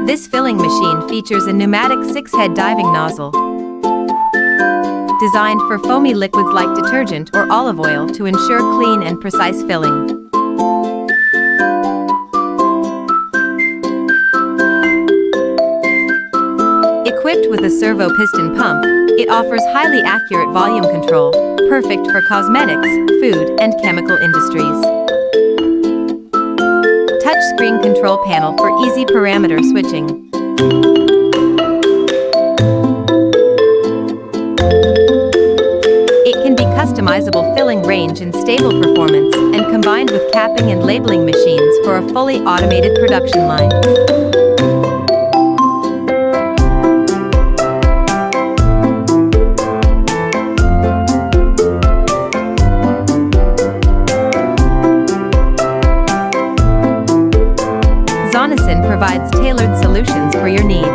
This filling machine features a pneumatic 6-head diving nozzle, designed for foamy liquids like detergent or olive oil to ensure clean and precise filling. Equipped with a servo piston pump, it offers highly accurate volume control, perfect for cosmetics, food, and chemical industries. Touchscreen control panel for easy parameter switching. It can be customizable filling range and stable performance, and combined with capping and labeling machines for a fully automated production line. Zonesun provides tailored solutions for your needs.